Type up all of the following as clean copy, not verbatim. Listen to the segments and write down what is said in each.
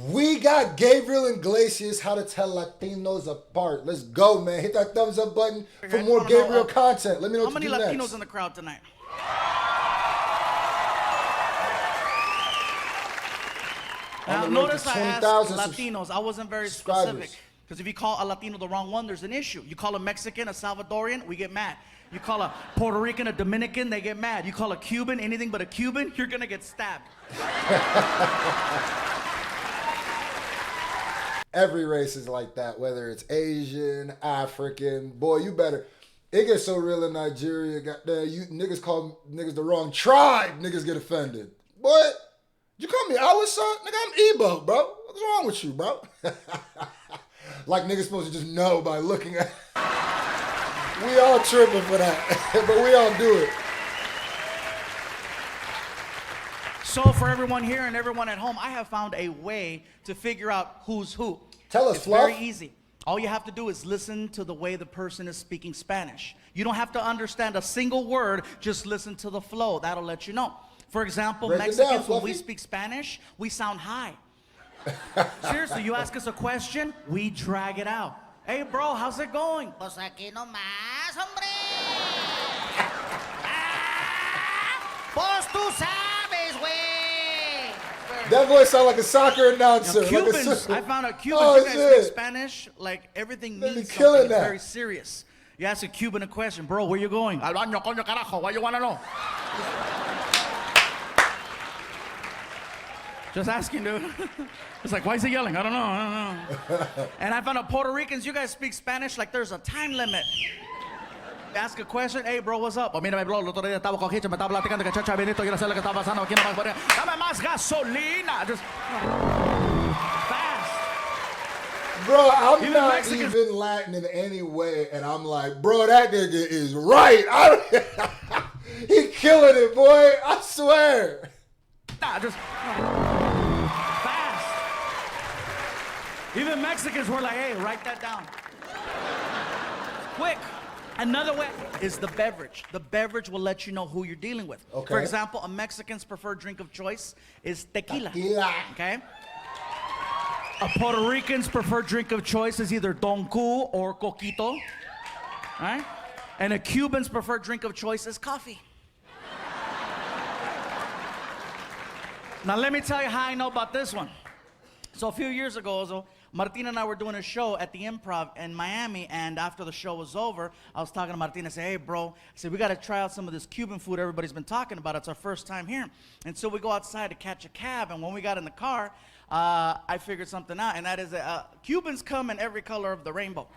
We got Gabriel Iglesias, How to Tell Latinos Apart. Let's go, man. Hit that thumbs up button for more Gabriel content. Let me know how what many you do Latinos next. in the crowd tonight? Now, notice I asked Latinos. I wasn't very specific. Because if you call a Latino the wrong one, there's an issue. You call a Mexican a Salvadorian, we get mad. You call a Puerto Rican a Dominican, they get mad. You call a Cuban anything but a Cuban, you're going to get stabbed. Every race is like that, whether it's Asian, African. Boy, you better. It gets so real in Nigeria. Goddamn, you niggas call niggas the wrong tribe. Niggas get offended. Boy, you call me our son? Nigga, I'm Igbo, bro. What's wrong with you, bro? Like niggas supposed to just know by looking at. We all tripping for that, but we all do it. So for everyone here and everyone at home, I have found a way to figure out who's who. Tell us, it's Fluff. very easy. All you have to do is listen to the way the person is speaking Spanish. You don't have to understand a single word, just listen to the flow. That'll let you know. For example, Mexicans, when we speak Spanish, we sound high. Seriously, you ask us a question, we drag it out. Hey, bro, how's it going? Pues aquí nomás, hombre. Pues tú sabes, güey. That voice sound like a soccer announcer. Now, Cubans, I found out Cubans, you guys speak Spanish, like everything means something. It's very serious. You ask a Cuban a question, bro, where you going? Al baño, coño, carajo, why you wanna know? Just asking, dude. It's like, why is he yelling? I don't know. And I found out Puerto Ricans, you guys speak Spanish like there's a time limit. Ask a question, hey, bro, what's up? Oh, mira, bro, el otro día estaba con Hicho, me estaba platicando que Chacha Benito, yo no sé lo que está pasando aquí nomás. Dame más gasolina. Just fast. Bro, I'm not even Latin in any way, and I'm like, bro, that nigga is right. He killing it, boy. I swear. Nah, just fast. Even Mexicans were like, hey, write that down. Quick. Another way is the beverage. The beverage will let you know who you're dealing with. Okay. For example, a Mexican's preferred drink of choice is tequila. Okay? A Puerto Rican's preferred drink of choice is either Don Q or Coquito. Right? And a Cuban's preferred drink of choice is coffee. Now let me tell you how I know about this one. So a few years ago, Martina and I were doing a show at the Improv in Miami, and after the show was over, I was talking to Martina. I said, hey, bro, I said, we got to try out some of this Cuban food everybody's been talking about. It's our first time here. And so we go outside to catch a cab, and when we got in the car, I figured something out, and that is that Cubans come in every color of the rainbow.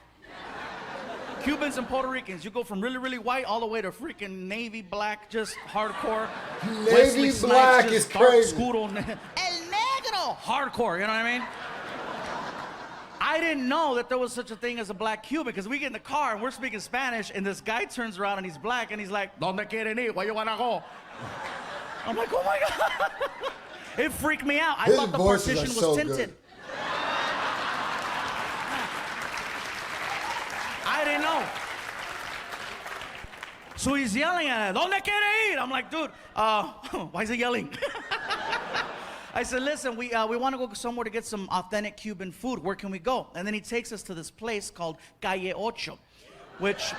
Cubans and Puerto Ricans, you go from really, really white all the way to freaking navy black, just hardcore. Navy black is crazy. El negro, hardcore, you know what I mean? I didn't know that there was such a thing as a black Cuban, because we get in the car and we're speaking Spanish, and this guy turns around and he's black, and he's like, ¿Dónde quieren ir? Where you wanna go? I'm like, oh my God. It freaked me out. I thought the partition was so tinted. Good. I didn't know. So he's yelling at us, ¿Dónde quiere ir? I'm like, dude, why is he yelling? I said, listen, we want to go somewhere to get some authentic Cuban food. Where can we go? And then he takes us to this place called Calle Ocho, which,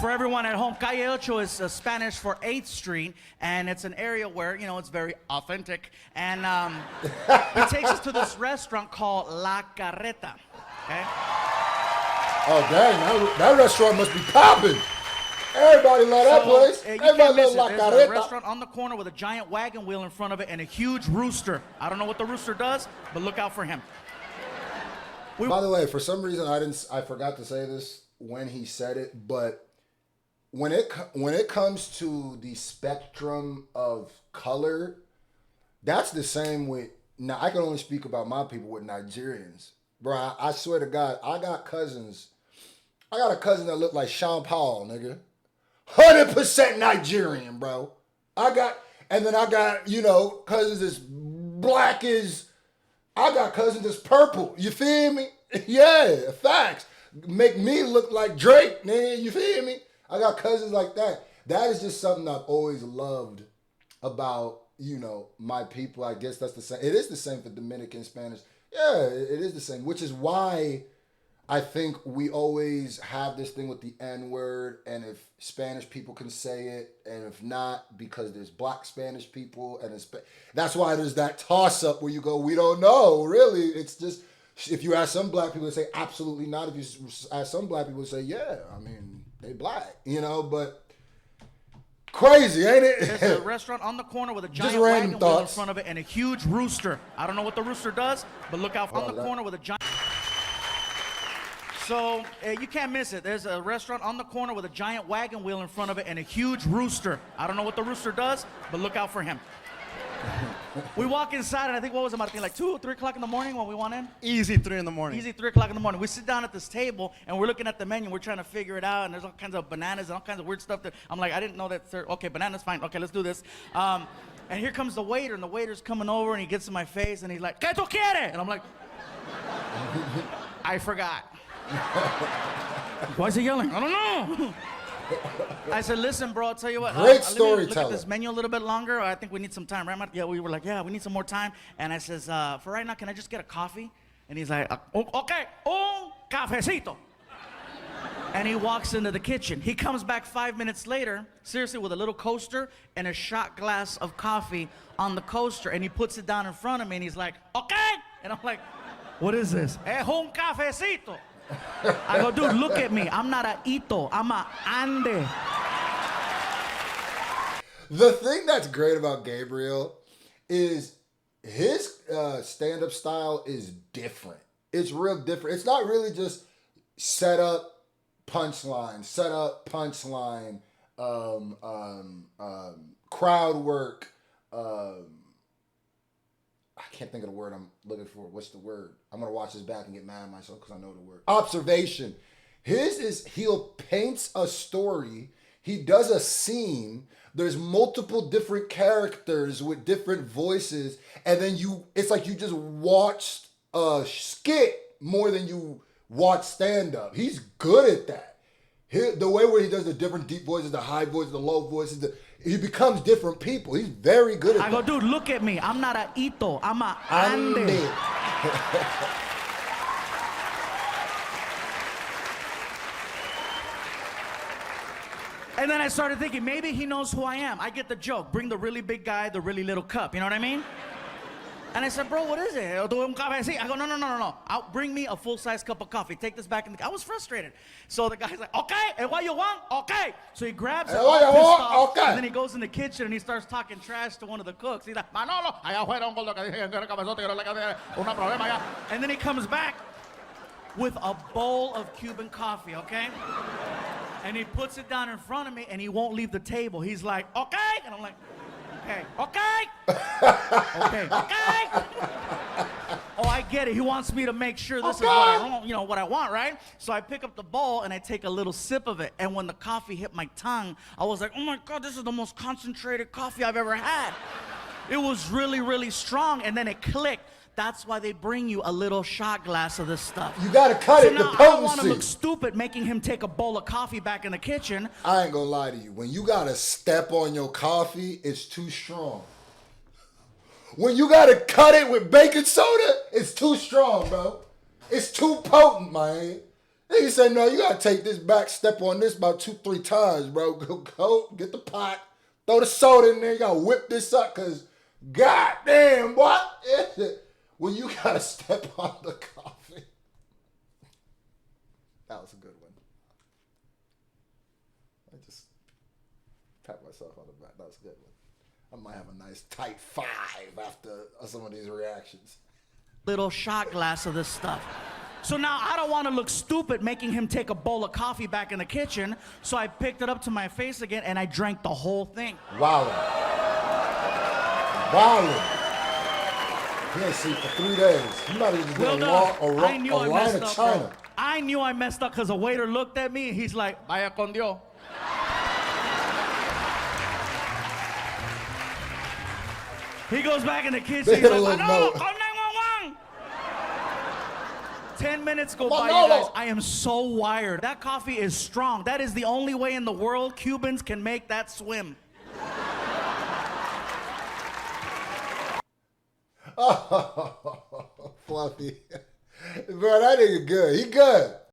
for everyone at home, Calle Ocho is Spanish for 8th Street, and it's an area where, you know, it's very authentic. And he takes us to this restaurant called La Carreta, okay? Oh, dang, that restaurant must be popping. Everybody love that place. Everybody love La Carreta. There's a restaurant on the corner with a giant wagon wheel in front of it and a huge rooster. I don't know what the rooster does, but look out for him. By the way, for some reason I forgot to say this when he said it, but when it comes to the spectrum of color, that's the same with. Now I can only speak about my people with Nigerians, bro. I swear to God, I got cousins. I got a cousin that looked like Sean Paul, nigga. 100% Nigerian, bro. I got cousins as black as, I got cousins as purple. You feel me? Yeah, facts. Make me look like Drake, man. You feel me? I got cousins like that. That is just something I've always loved about, my people. I guess that's the same. It is the same for Dominican Spanish. Yeah, it is the same, which is why I think we always have this thing with the N word, and if Spanish people can say it, and if not, because there's black Spanish people, and that's why there's that toss up where you go, we don't know, really. It's just, if you ask some black people, they say absolutely not. If you ask some black people, they say, yeah, I mean, they black, but crazy, ain't it? There's a restaurant on the corner with a giant wagon wheel in front of it and a huge rooster. I don't know what the rooster does, but look out on the corner with a giant... So, you can't miss it. There's a restaurant on the corner with a giant wagon wheel in front of it and a huge rooster. I don't know what the rooster does, but look out for him. We walk inside, and I think, what was it, Martin, like 2 or 3 o'clock in the morning when we went in? Easy 3 in the morning. Easy 3 o'clock in the morning. We sit down at this table, and we're looking at the menu. We're trying to figure it out, and there's all kinds of bananas and all kinds of weird stuff that I'm like, I didn't know that. Okay, banana's fine. Okay, let's do this. And here comes the waiter, and the waiter's coming over, and he gets in my face, and he's like, ¿Qué tú quieres? And I'm like, I forgot. Why is he yelling? I don't know. I said, listen, bro, I'll tell you what. Great storyteller. Look at this menu a little bit longer. I think we need some time, right, Mark? Yeah, we were like, yeah, we need some more time. And I says, for right now, can I just get a coffee? And he's like, okay, un cafecito. And he walks into the kitchen. He comes back 5 minutes later, seriously, with a little coaster and a shot glass of coffee on the coaster. And he puts it down in front of me, and he's like, okay. And I'm like, what is this? Es un cafecito. I go, dude, look at me. I'm not a Ito. I'm a Ande. The thing that's great about Gabriel is his stand-up style is different. It's real different. It's not really just set up, punchline, crowd work. I can't think of the word I'm looking for. What's the word? I'm going to watch this back and get mad at myself because I know the word. Observation. His is he'll paints a story. He does a scene. There's multiple different characters with different voices. And then it's like you just watched a skit more than you watch stand-up. He's good at that. The way where he does the different deep voices, the high voices, the low voices, he becomes different people. He's very good at that. I go, dude, look at me. I'm not a Ito. I'm a Ande. And then I started thinking, maybe he knows who I am. I get the joke. Bring the really big guy, the really little cup. You know what I mean? And I said, bro, what is it? I go, no. Bring me a full-size cup of coffee. Take this back in the... I was frustrated. So the guy's like, okay, and what you want? Okay. So he grabs it, all pissed off, okay. And then he goes in the kitchen and he starts talking trash to one of the cooks. He's like, Manolo, and then he comes back with a bowl of Cuban coffee, okay? And he puts it down in front of me and he won't leave the table. He's like, okay. And I'm like, okay. Oh, I get it. He wants me to make sure this is what I want, right? So I pick up the bowl and I take a little sip of it. And when the coffee hit my tongue, I was like, oh my God, this is the most concentrated coffee I've ever had. It was really, really strong. And then it clicked. That's why they bring you a little shot glass of this stuff. You gotta cut it, the potency. I don't want to look stupid making him take a bowl of coffee back in the kitchen. I ain't gonna lie to you. When you gotta step on your coffee, it's too strong. When you gotta cut it with baking soda, it's too strong, bro. It's too potent, man. He said, no, you gotta take this back, step on this about 2-3 times, bro. Go, get the pot, throw the soda in there, you gotta whip this up, cause goddamn, what is it? When you gotta step on the coffee. That was a good one. I just pat myself on the back. That was a good one. I might have a nice tight 5 after some of these reactions. Little shot glass of this stuff. So now I don't want to look stupid making him take a bowl of coffee back in the kitchen. So I picked it up to my face again and I drank the whole thing. Wildin'. He ain't sleep for 3 days. You might have just did a line of China. Bro. I knew I messed up because the waiter looked at me and he's like, vaya con Dios. He goes back in the kitchen. He's like, Manolo, call 911. 10 minutes go by, you guys. I am so wired. That coffee is strong. That is the only way in the world Cubans can make that swim. Oh, Fluffy. Bro, that nigga good. He good.